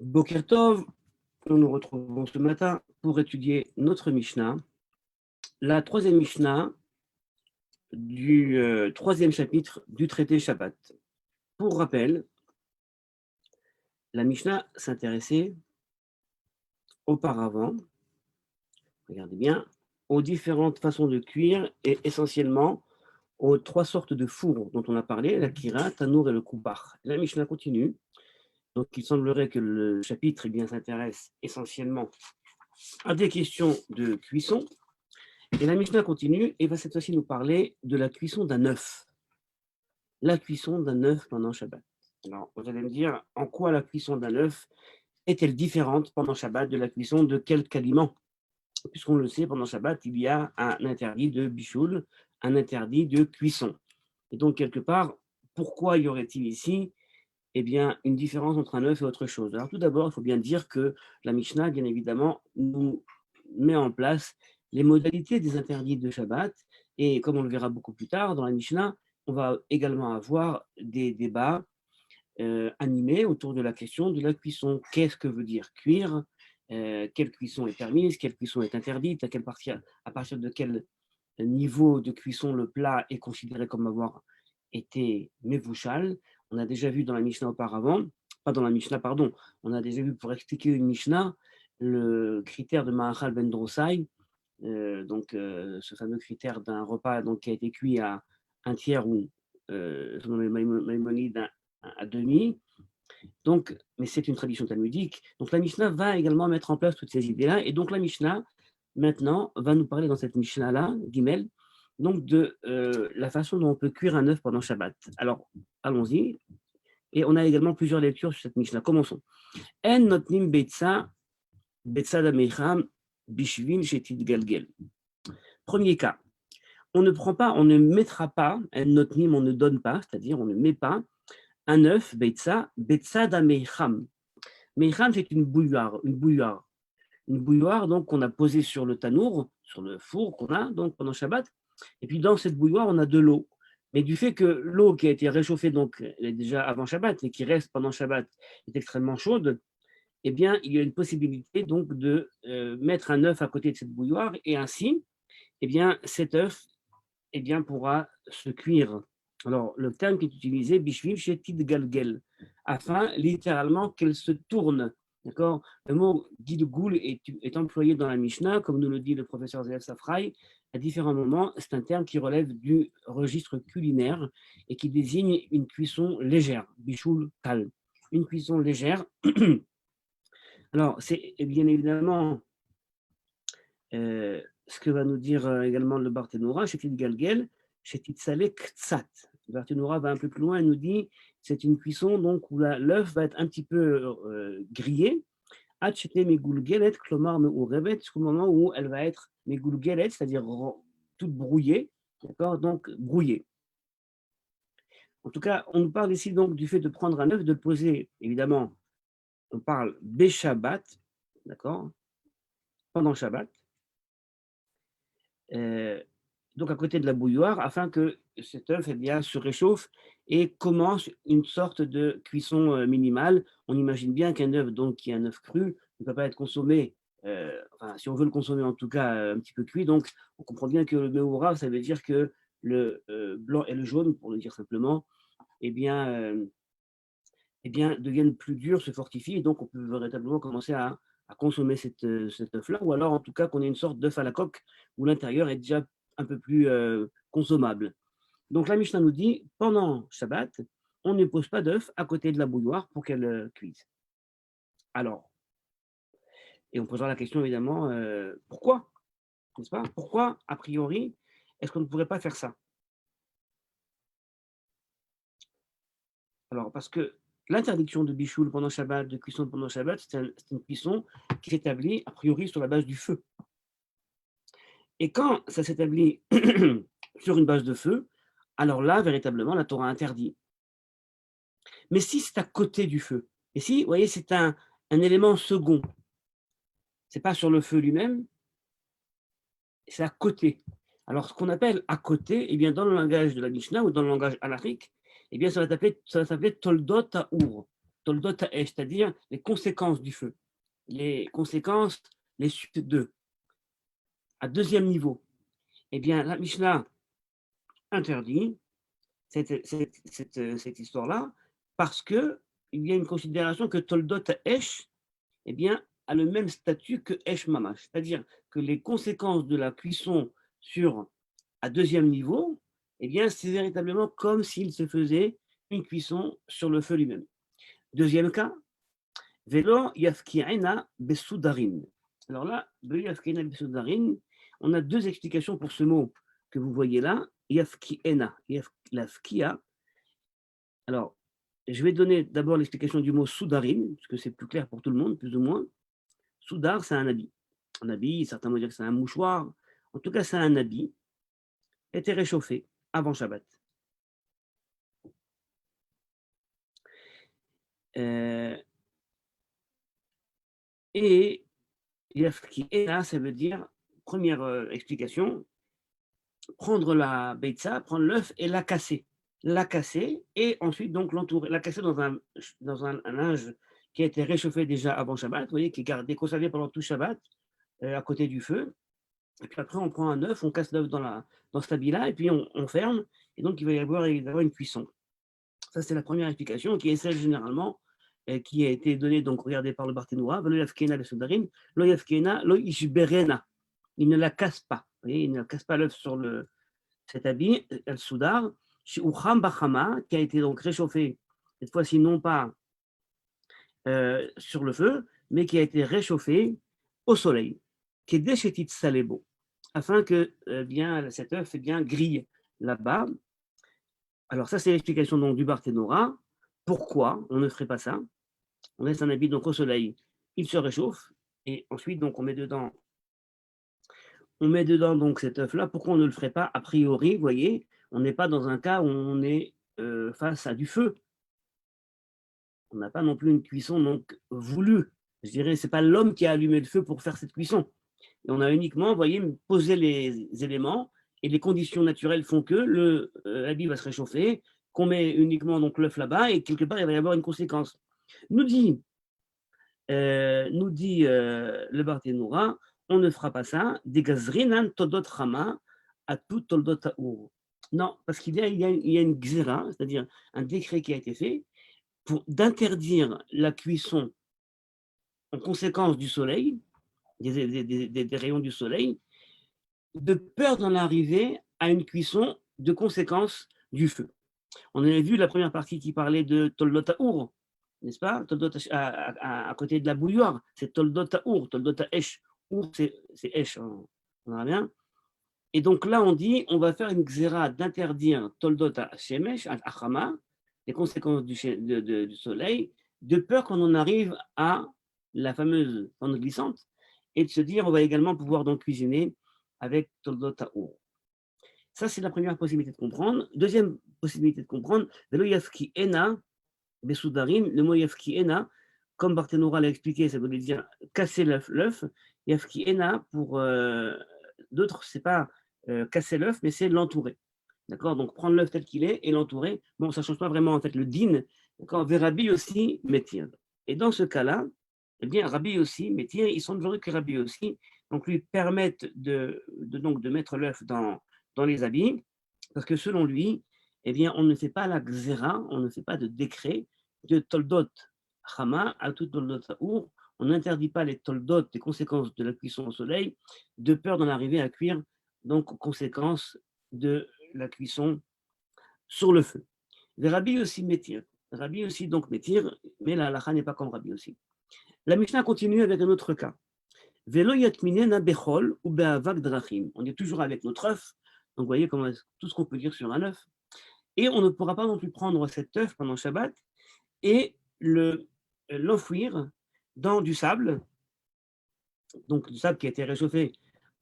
Boker Tov, nous nous retrouvons ce matin pour étudier notre Mishnah, la troisième Mishnah du troisième chapitre du traité Shabbat. Pour rappel, la Mishnah s'intéressait auparavant, regardez bien, aux différentes façons de cuire et essentiellement aux trois sortes de fours dont on a parlé, la kira, tanour et le koubach. La Mishnah continue. Donc, il semblerait que le chapitre s'intéresse essentiellement à des questions de cuisson. Et la Mishnah continue et va cette fois-ci nous parler de la cuisson d'un œuf. La cuisson d'un œuf pendant Shabbat. Alors, vous allez me dire, en quoi la cuisson d'un œuf est-elle différente pendant Shabbat de la cuisson de quelque aliment? Puisqu'on le sait, pendant Shabbat, il y a un interdit de bichoul, un interdit de cuisson. Et donc, quelque part, pourquoi y aurait-il ici une différence entre un œuf et autre chose? Alors, tout d'abord, il faut bien dire que la Mishnah, bien évidemment, nous met en place les modalités des interdits de Shabbat. Et comme on le verra beaucoup plus tard dans la Mishnah, on va également avoir des débats animés autour de la question de la cuisson. Qu'est-ce que veut dire cuire? Quelle cuisson est permise? Quelle cuisson est interdite? À partir de quel niveau de cuisson le plat est considéré comme avoir été mevouchal? On a déjà vu dans la Mishnah auparavant, pas dans la Mishnah, pardon, on a déjà vu pour expliquer une Mishnah le critère de Mahachal ben Drosai, ce fameux critère d'un repas qui a été cuit à un tiers ou, selon les Maïmonides, à demi. Donc, mais c'est une tradition talmudique. Donc la Mishnah va également mettre en place toutes ces idées-là. Et donc la Mishnah, maintenant, va nous parler dans cette Mishnah-là, Gimel, donc de la façon dont on peut cuire un œuf pendant Shabbat. Alors, allons-y. Et on a également plusieurs lectures sur cette Mishnah. Commençons. En notnim beitza dameicham bishvil shetit galgel. Premier cas. On ne mettra pas, en notnim, on ne donne pas, c'est-à-dire on ne met pas un œuf, beitza dameicham. Meicham, c'est une bouilloire. Une bouilloire donc qu'on a posée sur le tanour, sur le four qu'on a donc pendant Shabbat. Et puis dans cette bouilloire, on a de l'eau. Mais du fait que l'eau qui a été réchauffée donc déjà avant Shabbat et qui reste pendant Shabbat est extrêmement chaude, il y a une possibilité donc de mettre un œuf à côté de cette bouilloire et ainsi, cet œuf pourra se cuire. Alors le terme qui est utilisé, bishvil shetit galgel, afin littéralement qu'elle se tourne. D'accord? Le mot gilgoul est employé dans la Mishnah, comme nous le dit le professeur Zev Safraï, à différents moments. C'est un terme qui relève du registre culinaire et qui désigne une cuisson légère, bishul kal, une cuisson légère. Alors, c'est bien évidemment ce que va nous dire également le Barthénoura, Shetit Galgel, Shetit Saleh Ktsat. Le Barthénoura va un peu plus loin et nous dit c'est une cuisson donc où l'œuf va être un petit peu grillé, jusqu'au moment où elle va être megulgelet, c'est-à-dire toute brouillée, d'accord, donc brouillée. En tout cas, on nous parle ici donc du fait de prendre un œuf, de le poser, évidemment, on parle Beshabbat, d'accord, pendant Shabbat, donc à côté de la bouilloire, afin que cet œuf se réchauffe et commence une sorte de cuisson minimale. On imagine bien qu'un œuf, donc qui est un œuf cru, ne peut pas être consommé, si on veut le consommer en tout cas un petit peu cuit. Donc on comprend bien que le meoura, ça veut dire que le blanc et le jaune, pour le dire simplement, deviennent plus durs, se fortifient, et donc on peut véritablement commencer à consommer cet œuf-là, ou alors en tout cas qu'on ait une sorte d'œuf à la coque où l'intérieur est déjà un peu plus consommable. Donc la Mishnah nous dit, pendant Shabbat, on ne pose pas d'œuf à côté de la bouilloire pour qu'elle cuise. Alors, et on posera la question évidemment, pourquoi? N'est-ce pas? Pourquoi, a priori, est-ce qu'on ne pourrait pas faire ça? Alors, parce que l'interdiction de bichoul pendant Shabbat, de cuisson pendant Shabbat, c'est une cuisson qui s'établit a priori sur la base du feu. Et quand ça s'établit sur une base de feu, alors là, véritablement, la Torah interdit. Mais si c'est à côté du feu, et si, vous voyez, c'est un élément second, c'est pas sur le feu lui-même, c'est à côté. Alors, ce qu'on appelle à côté, dans le langage de la Mishnah ou dans le langage halachique, ça va s'appeler toldot ta'our. toldot ha'esh, c'est-à-dire les conséquences du feu, les conséquences, les suites d'eux. À deuxième niveau, eh bien, la Mishnah interdit cette histoire-là parce qu'il y a une considération que toldot ha'esh, eh bien, a le même statut que esh mamash, c'est-à-dire que les conséquences de la cuisson à deuxième niveau, eh bien, c'est véritablement comme s'il se faisait une cuisson sur le feu lui-même. Deuxième cas, Velo yafki'ena besoudarin. Alors là, Velo yafki'ena besoudarin, on a deux explications pour ce mot que vous voyez là. Yafki'ena, yafkia. Alors, je vais donner d'abord l'explication du mot soudarin, parce que c'est plus clair pour tout le monde, plus ou moins. Soudar, c'est un habit. Un habit, certains vont dire que c'est un mouchoir. En tout cas, c'est un habit qui a été réchauffé avant Shabbat. Et Yafki'ena, ça veut dire, première explication, prendre la beitza, prendre l'œuf et la casser. La casser et ensuite donc l'entourer, la casser dans un linge qui a été réchauffé déjà avant Shabbat, vous voyez, qui est gardé, conservé pendant tout Shabbat, à côté du feu. Et puis après, on prend un œuf, on casse l'œuf dans cet habit-là, et puis on ferme, et donc il va y avoir évidemment une cuisson. Ça, c'est la première explication, qui est celle généralement qui a été donnée, donc regardez par le Barthénois, Lo yafkena le sudarin, lo yafkena, lo ishberena. Il ne la casse pas. Vous voyez, il ne casse pas l'œuf sur cet habit, el soudar, chez Ucham Bachama, qui a été donc réchauffé, cette fois-ci non pas sur le feu, mais qui a été réchauffé au soleil, qui est déchetit salebo, afin que bien, cet œuf grille là-bas. Alors ça, c'est l'explication donc du Barthénora. Pourquoi on ne ferait pas ça? On laisse un habit donc au soleil, il se réchauffe, et ensuite donc on met dedans donc cet œuf-là. Pourquoi on ne le ferait pas? A priori, vous voyez, on n'est pas dans un cas où on est face à du feu. On n'a pas non plus une cuisson donc voulue. Je dirais, c'est pas l'homme qui a allumé le feu pour faire cette cuisson. Et on a uniquement, vous voyez, posé les éléments et les conditions naturelles font que l'habit va se réchauffer, qu'on met uniquement donc l'œuf là-bas et quelque part il va y avoir une conséquence. Nous dit le Barthénoura, on ne fera pas ça. Des gazrinan todot chama à tout toldot taour. Non, parce il y a une xéra, c'est-à-dire un décret qui a été fait d'interdire la cuisson en conséquence du soleil, des rayons du soleil, de peur d'en arriver à une cuisson de conséquence du feu. On avait vu la première partie qui parlait de toldot taour, n'est-ce pas? Toldot à côté de la bouilloire, c'est toldot taour, toldot esh. Our, c'est esh, on verra bien. Et donc là, on dit, on va faire une xéra d'interdire toldot shemesh, achama, les conséquences du soleil, de peur qu'on en arrive à la fameuse pente glissante, et de se dire, on va également pouvoir donc cuisiner avec toldot taour. Ça, c'est la première possibilité de comprendre. Deuxième possibilité de comprendre, velo yafki ena, besoudarim, le mot yafki ena, comme Barthénora l'a expliqué, ça veut dire casser l'œuf. Yafki ena, pour d'autres, c'est pas casser l'œuf, mais c'est l'entourer. D'accord? Donc prendre l'œuf tel qu'il est et l'entourer. Bon, ça ne change pas vraiment en fait le din. D'accord? Rabbi aussi métir. Et dans ce cas-là, eh bien, Rabbi aussi métir, il semblerait que Rabbi aussi donc lui permettent de mettre l'œuf dans les habits, parce que selon lui, eh bien, on ne fait pas la xéra, on ne fait pas de décret de toldot chama à tout toldot taour. On n'interdit pas les toldot, les conséquences de la cuisson au soleil, de peur d'en arriver à cuire, donc conséquences de la cuisson sur le feu. Les Rabbi aussi métir. Rabbi aussi donc métir, mais la halakha n'est pas comme Rabbi aussi. La Mishnah continue avec un autre cas. Velo yatminena bechol ou be'avak drachim. On est toujours avec notre œuf. Donc, vous voyez tout ce qu'on peut dire sur un œuf. Et on ne pourra pas non plus prendre cet œuf pendant Shabbat et l'enfouir dans du sable, donc du sable qui a été réchauffé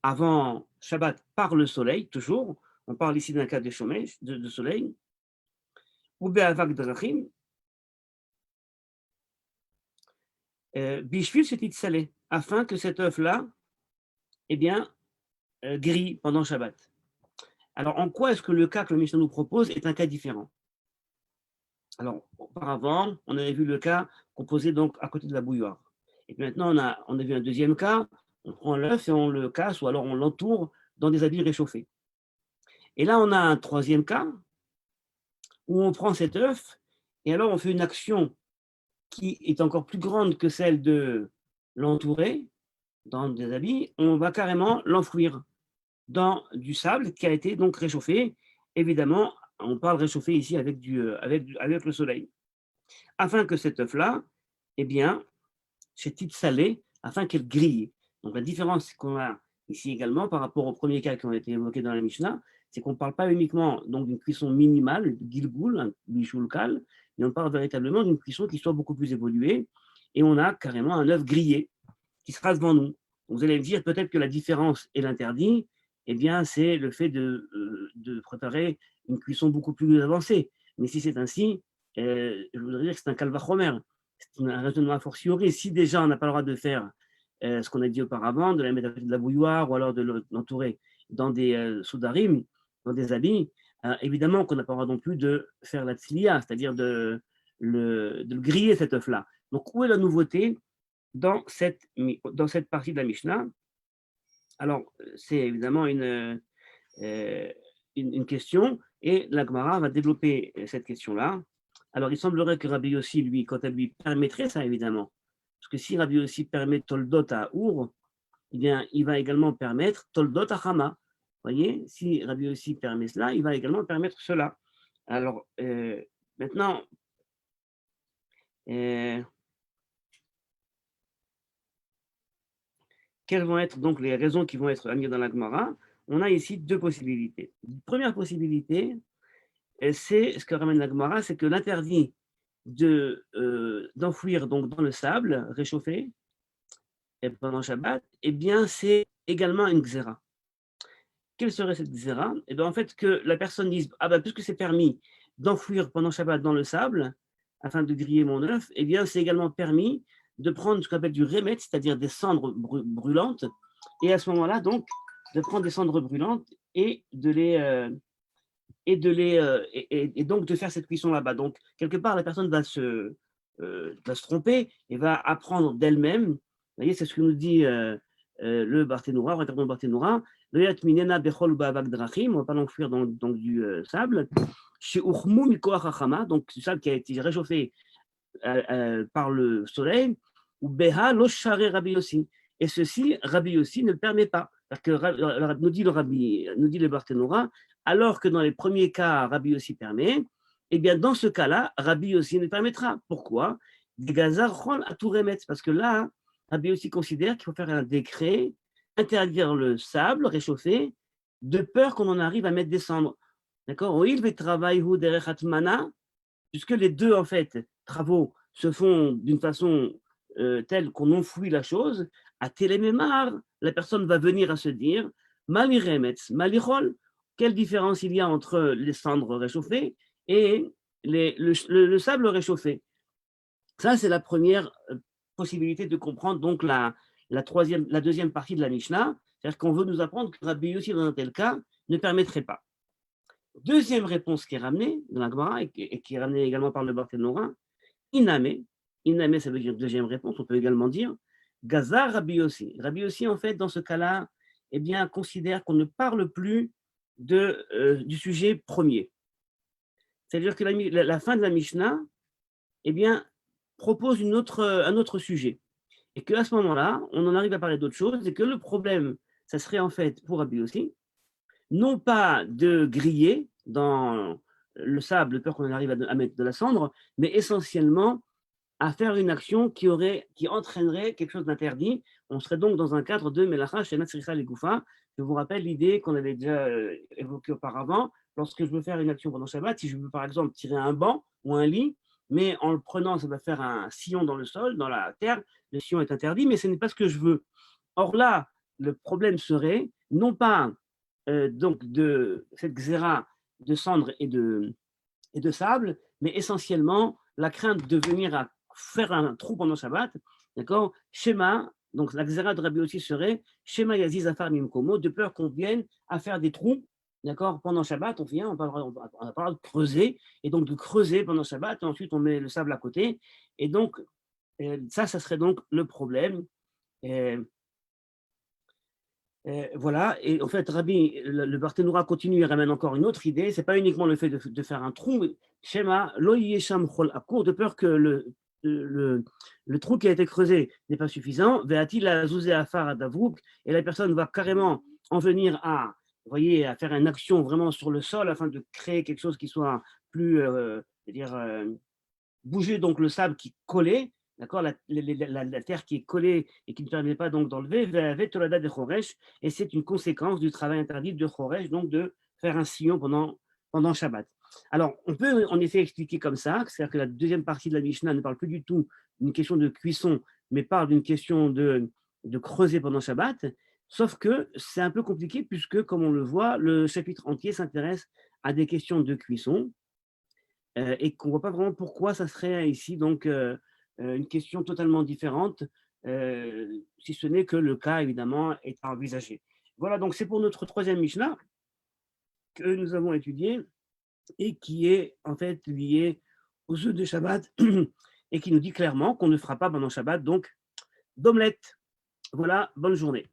avant Shabbat par le soleil, toujours. On parle ici d'un cas de chômage, de soleil. Ou be'avak drachim. Bishvil shetit salé, afin que cet œuf-là, eh bien, grille pendant Shabbat. Alors, en quoi est-ce que le cas que le Mishnah nous propose est un cas différent? Alors, auparavant, on avait vu le cas qu'on posait donc à côté de la bouilloire. Et puis maintenant, on a vu un deuxième cas, on prend l'œuf et on le casse ou alors on l'entoure dans des habits réchauffés. Et là, on a un troisième cas où on prend cet œuf et alors on fait une action qui est encore plus grande que celle de l'entourer dans des habits. On va carrément l'enfouir dans du sable qui a été donc réchauffé. Évidemment, on parle réchauffé ici avec le soleil, afin que cet œuf-là, eh bien, cette petite salée, afin qu'elle grille. Donc la différence qu'on a ici également par rapport aux premiers cas qui ont été évoqués dans la Mishnah, c'est qu'on ne parle pas uniquement donc d'une cuisson minimale, gilgoul, un bishulkal, mais on parle véritablement d'une cuisson qui soit beaucoup plus évoluée, et on a carrément un œuf grillé qui sera devant nous. Vous allez me dire peut-être que la différence et l'interdit, eh bien, c'est le fait de préparer une cuisson beaucoup plus avancée. Mais si c'est ainsi, je voudrais dire que c'est un calvachomer, c'est un raisonnement a fortiori. Si déjà on n'a pas le droit de faire ce qu'on a dit auparavant, de la mettre à côté de la bouilloire ou alors de l'entourer dans des soudarim, dans des habits, évidemment qu'on n'a pas le droit non plus de faire la tzliya, c'est-à-dire de le griller cet œuf-là. Donc où est la nouveauté dans cette partie de la Mishnah? Alors, c'est évidemment une question, et la Gemara va développer cette question-là. Alors, il semblerait que Rabbi Yossi, lui, quant à lui, permettrait ça, évidemment. Parce que si Rabbi Yossi permet Toldot à Our, eh bien, il va également permettre Toldot à Hama. Vous voyez, si Rabbi Yossi permet cela, il va également permettre cela. Alors, maintenant, quelles vont être donc les raisons qui vont être amises dans la Gemara? On a ici deux possibilités. Première possibilité, c'est ce que ramène la Gemara, c'est que l'interdit d'enfouir donc dans le sable réchauffé pendant Shabbat, eh bien, c'est également une xéra. Quelle serait cette xéra? Eh bien, en fait, que la personne dise, ah ben, puisque c'est permis d'enfouir pendant Shabbat dans le sable, afin de griller mon œuf, eh bien, c'est également permis de prendre ce qu'on appelle du remet, c'est-à-dire des cendres brûlantes, et à ce moment-là, donc, de prendre des cendres brûlantes et donc de faire cette cuisson là-bas. Donc, quelque part, la personne va se tromper et va apprendre d'elle-même. Vous voyez, c'est ce que nous dit le Barthénoura, le rétablement Barthénoura. Le yatminena bechol ba'avak drachim, on va pas l'enfuir dans du sable. Chez Uchmu mikoach hachama, donc du sable qui a été réchauffé par le soleil, ou beha lo share Rabbi Yossi. Et ceci, Rabbi Yossi ne le permet pas. Parce que nous dit le Barthénoura, alors que dans les premiers cas, Rabbi Yossi permet, eh bien dans ce cas-là, Rabbi Yossi ne permettra. Pourquoi? Parce que là, Rabbi Yossi considère qu'il faut faire un décret, interdire le sable réchauffé, de peur qu'on en arrive à mettre des cendres. D'accord? Puisque les deux, en fait, travaux se font d'une façon telle qu'on enfouit la chose, à Télémémar, la personne va venir à se dire Maliremetz, Malichol, quelle différence il y a entre les cendres réchauffées et le sable réchauffé. Ça, c'est la première possibilité de comprendre donc la deuxième partie de la Mishnah, c'est-à-dire qu'on veut nous apprendre que Rabbi Yossi, dans un tel cas, ne permettrait pas. Deuxième réponse qui est ramenée dans la Gemara et qui est ramenée également par le Barthénorin, Iname. Iname, ça veut dire deuxième réponse, on peut également dire Gazar Rabbi Yossi. Rabbi Yossi, en fait, dans ce cas-là, eh bien, considère qu'on ne parle plus du sujet premier. C'est-à-dire que la fin de la Mishnah, eh bien, propose un autre sujet. Et qu'à ce moment-là, on en arrive à parler d'autre chose, et que le problème, ça serait en fait, pour Rabbi Yossi, non pas de griller dans le sable, de peur qu'on arrive à mettre de la cendre, mais essentiellement à faire une action qui entraînerait quelque chose d'interdit. On serait donc dans un cadre de Melacha Shenat Sricha Legoufa. Je vous rappelle l'idée qu'on avait déjà évoquée auparavant. Lorsque je veux faire une action pendant Shabbat, si je veux par exemple tirer un banc ou un lit, mais en le prenant, ça va faire un sillon dans le sol, dans la terre, le sillon est interdit, mais ce n'est pas ce que je veux. Or là, le problème serait non pas donc de cette xéra de cendre et de sable, mais essentiellement la crainte de venir à faire un trou pendant Shabbat, d'accord? Shema, donc la xéra de Rabbi aussi serait Shema Yaziz Afar Mimkomo, de peur qu'on vienne à faire des trous d'accord, pendant Shabbat, on vient, on n'a pas le droit de creuser, et donc de creuser pendant Shabbat, et ensuite on met le sable à côté, et donc ça serait donc le problème. Euh, voilà, et en fait, Rabbi, le Barthénoura continue et ramène encore une autre idée. C'est pas uniquement le fait de faire un trou, mais Shema, lo yesham chol, à court de peur que le, le trou qui a été creusé n'est pas suffisant. Ve'ati la zouzé afar adavrouk, et la personne va carrément en venir à, vous voyez, à faire une action vraiment sur le sol afin de créer quelque chose qui soit plus, c'est-à-dire bouger donc le sable qui collait, d'accord, la terre qui est collée et qui ne permet pas donc d'enlever, de Choresh, et c'est une conséquence du travail interdit de Choresh, donc de faire un sillon pendant Shabbat. Alors, on peut en effet expliquer comme ça, c'est-à-dire que la deuxième partie de la Mishnah ne parle plus du tout d'une question de cuisson, mais parle d'une question de creuser pendant Shabbat, sauf que c'est un peu compliqué puisque, comme on le voit, le chapitre entier s'intéresse à des questions de cuisson, et qu'on ne voit pas vraiment pourquoi ça serait ici donc une question totalement différente, si ce n'est que le cas évidemment est à envisager. Voilà, donc c'est pour notre troisième Mishnah que nous avons étudié et qui est en fait lié aux œufs de Shabbat et qui nous dit clairement qu'on ne fera pas pendant Shabbat donc d'omelette. Voilà, bonne journée.